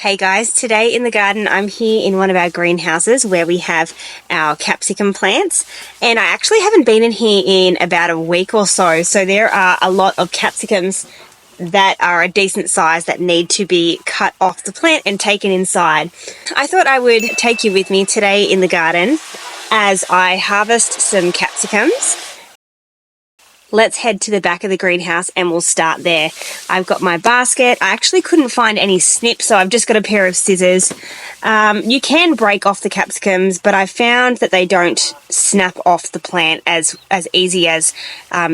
Hey guys, today in the garden I'm here in one of our greenhouses where we have our capsicum plants, and I actually haven't been in here in about a week or so, so there are a lot of capsicums that are a decent size that need to be cut off the plant and taken inside. I thought I would take you with me today in the garden as I harvest some capsicums. Let's head to the back of the greenhouse and we'll start there. I've got my basket. I actually couldn't find any snips, so I've just got a pair of scissors. You can break off the capsicums, but I found that they don't snap off the plant as easy as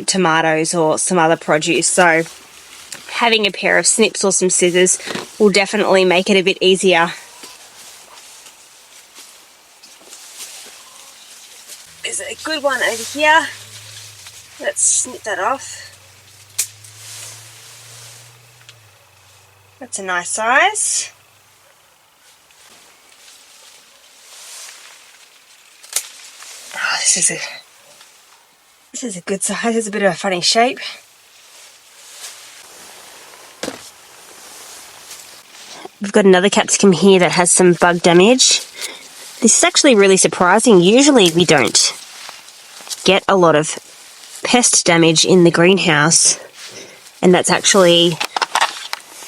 tomatoes or some other produce. So having a pair of snips or some scissors will definitely make it a bit easier. There's a good one over here. Let's snip that off. That's a nice size. Oh, this is a good size. It's a bit of a funny shape. We've got another capsicum here that has some bug damage. This is actually really surprising. Usually we don't get a lot of pest damage in the greenhouse, and that's actually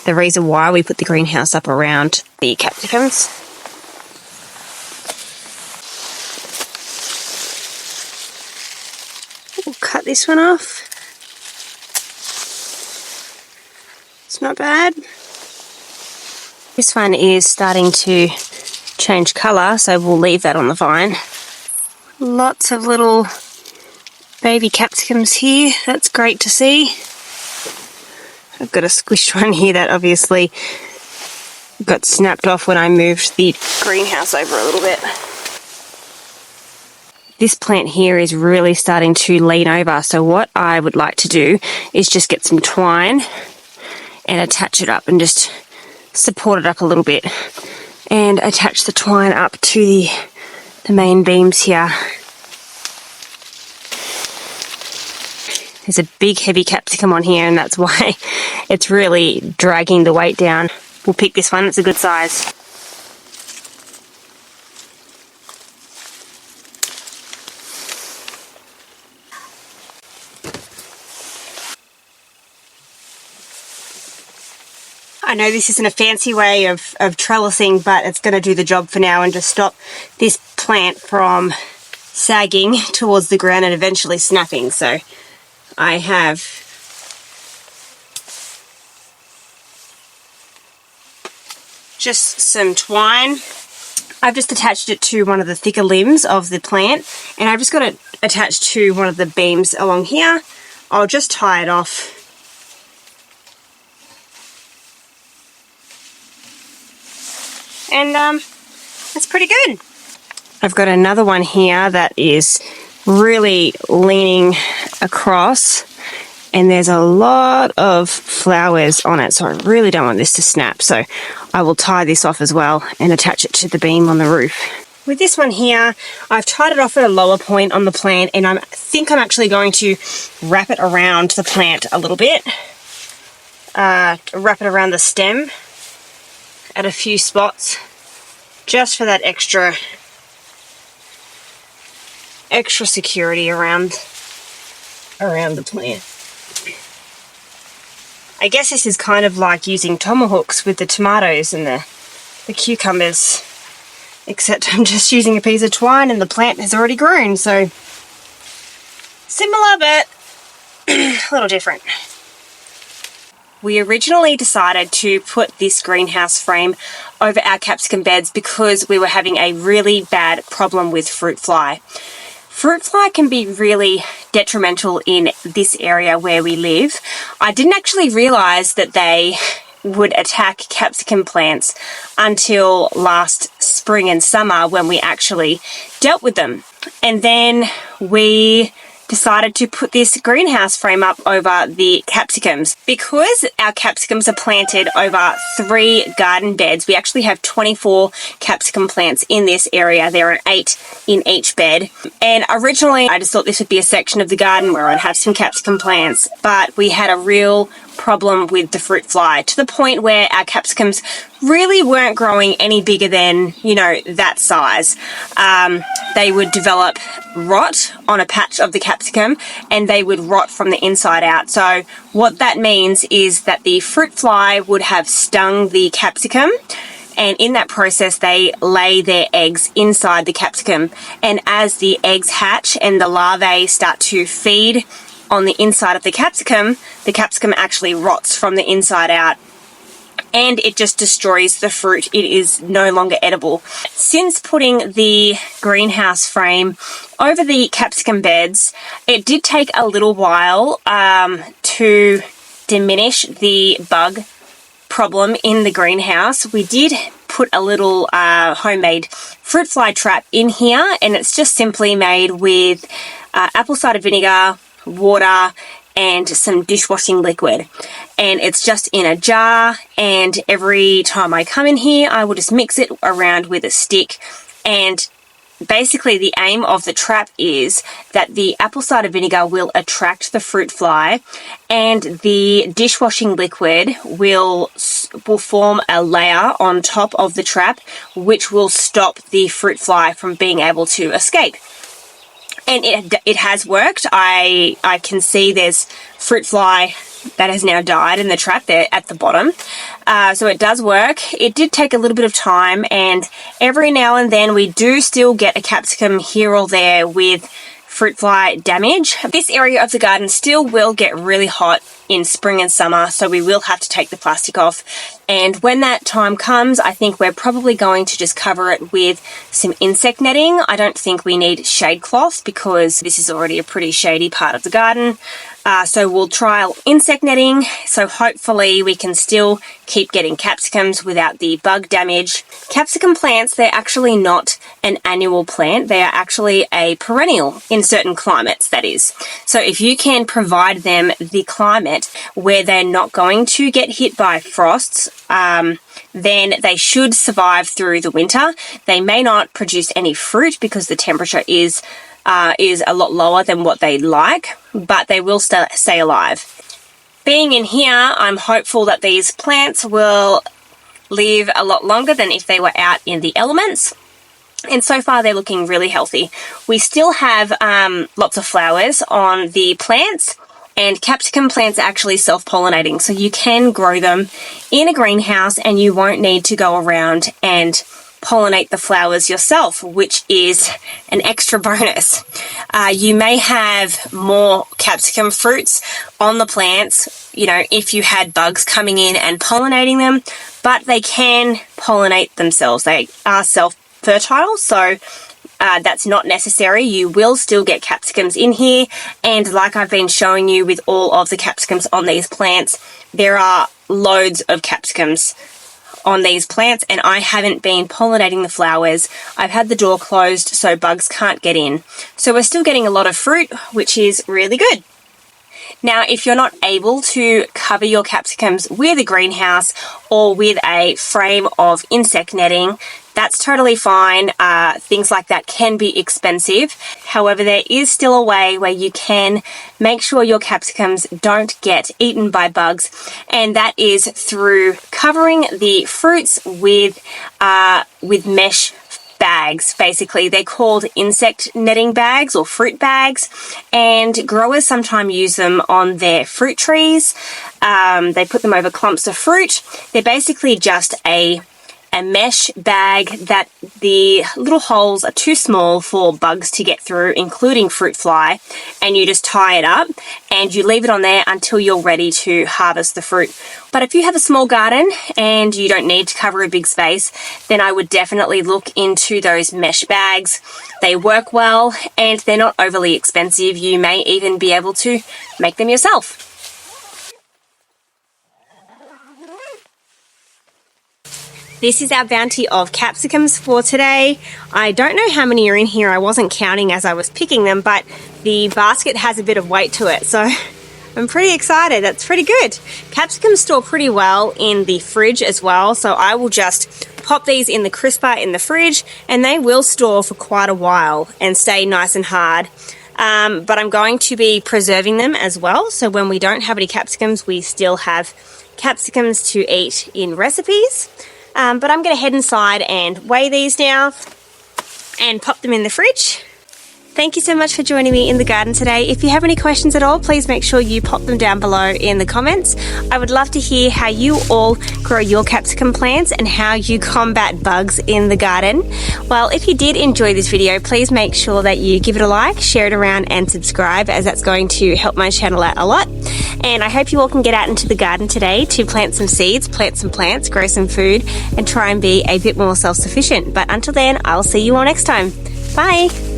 the reason why we put the greenhouse up around the capsicums. We'll cut this one off. It's not bad. This one is starting to change colour, so we'll leave that on the vine. Lots of little baby capsicums here. That's great to see. I've got a squished one here that obviously got snapped off when I moved the greenhouse over a little bit. This plant here is really starting to lean over, so what I would like to do is just get some twine and attach it up and just support it up a little bit and attach the twine up to the main beams here. There's a big heavy capsicum on here, and that's why it's really dragging the weight down. We'll pick this one, it's a good size. I know this isn't a fancy way of trellising, but it's going to do the job for now and just stop this plant from sagging towards the ground and eventually snapping. So I have just some twine. I've just attached it to one of the thicker limbs of the plant, and I've just got it attached to one of the beams along here. I'll just tie it off. And that's pretty good. I've got another one here that is really leaning across, and there's a lot of flowers on it, so I really don't want this to snap, so I will tie this off as well and attach it to the beam on the roof. With this one here, I've tied it off at a lower point on the plant, and I think I'm actually going to wrap it around the plant a little bit, wrap it around the stem at a few spots just for that extra security around the plant. I guess this is kind of like using tomahawks with the tomatoes and the cucumbers, except I'm just using a piece of twine and the plant has already grown, so similar but a little different. We originally decided to put this greenhouse frame over our capsicum beds because we were having a really bad problem with fruit fly. Fruit fly can be really detrimental in this area where we live. I didn't actually realise that they would attack capsicum plants until last spring and summer when we actually dealt with them. And then we decided to put this greenhouse frame up over the capsicums. Because our capsicums are planted over 3 garden beds, we actually have 24 capsicum plants in this area. There are 8 in each bed. And originally I just thought this would be a section of the garden where I'd have some capsicum plants, but we had a real problem with the fruit fly, to the point where our capsicums really weren't growing any bigger than, you know, that size. They would develop rot on a patch of the capsicum, and they would rot from the inside out. So what that means is that the fruit fly would have stung the capsicum, and in that process they lay their eggs inside the capsicum, and as the eggs hatch and the larvae start to feed on the inside of the capsicum actually rots from the inside out, and it just destroys the fruit. It is no longer edible. Since putting the greenhouse frame over the capsicum beds, it did take a little while to diminish the bug problem in the greenhouse. We did put a little homemade fruit fly trap in here, and it's just simply made with apple cider vinegar, water, and some dishwashing liquid, and it's just in a jar, and every time I come in here I will just mix it around with a stick. And basically the aim of the trap is that the apple cider vinegar will attract the fruit fly, and the dishwashing liquid will form a layer on top of the trap, which will stop the fruit fly from being able to escape. And it has worked. I can see there's fruit fly that has now died in the trap there at the bottom. So it does work. It did take a little bit of time, and every now and then we do still get a capsicum here or there with fruit fly damage. This area of the garden still will get really hot in spring and summer, so we will have to take the plastic off. And when that time comes, I think we're probably going to just cover it with some insect netting. I don't think we need shade cloths because this is already a pretty shady part of the garden. So we'll trial insect netting, so hopefully we can still keep getting capsicums without the bug damage. Capsicum plants, they're actually not an annual plant. They are actually a perennial in certain climates, that is. So if you can provide them the climate where they're not going to get hit by frosts, then they should survive through the winter. They may not produce any fruit because the temperature is a lot lower than what they'd like, but they will stay alive. Being in here, I'm hopeful that these plants will live a lot longer than if they were out in the elements. And so far they're looking really healthy. We still have lots of flowers on the plants, and capsicum plants are actually self-pollinating, so you can grow them in a greenhouse and you won't need to go around and pollinate the flowers yourself, which is an extra bonus. You may have more capsicum fruits on the plants, you know, if you had bugs coming in and pollinating them, but they can pollinate themselves. They are self-fertile, so that's not necessary. You will still get capsicums in here, and like I've been showing you with all of the capsicums on these plants, there are loads of capsicums on these plants, and I haven't been pollinating the flowers. I've had the door closed so bugs can't get in. So we're still getting a lot of fruit, which is really good. Now, if you're not able to cover your capsicums with a greenhouse or with a frame of insect netting, that's totally fine. Things like that can be expensive. However, there is still a way where you can make sure your capsicums don't get eaten by bugs, and that is through covering the fruits with mesh bags. Basically, they're called insect netting bags or fruit bags, and growers sometimes use them on their fruit trees. They put them over clumps of fruit. They're basically just a mesh bag that the little holes are too small for bugs to get through, including fruit fly, and you just tie it up and you leave it on there until you're ready to harvest the fruit. But if you have a small garden and you don't need to cover a big space, then I would definitely look into those mesh bags. They work well and they're not overly expensive. You may even be able to make them yourself. This is our bounty of capsicums for today. I don't know how many are in here. I wasn't counting as I was picking them, but the basket has a bit of weight to it, so I'm pretty excited. That's pretty good. Capsicums store pretty well in the fridge as well, so I will just pop these in the crisper in the fridge and they will store for quite a while and stay nice and hard. but I'm going to be preserving them as well. So when we don't have any capsicums, we still have capsicums to eat in recipes. But I'm going to head inside and weigh these now and pop them in the fridge. Thank you so much for joining me in the garden today. If you have any questions at all, please make sure you pop them down below in the comments. I would love to hear how you all grow your capsicum plants and how you combat bugs in the garden. Well, if you did enjoy this video, please make sure that you give it a like, share it around and subscribe, as that's going to help my channel out a lot. And I hope you all can get out into the garden today to plant some seeds, plant some plants, grow some food and try and be a bit more self-sufficient. But until then, I'll see you all next time. Bye!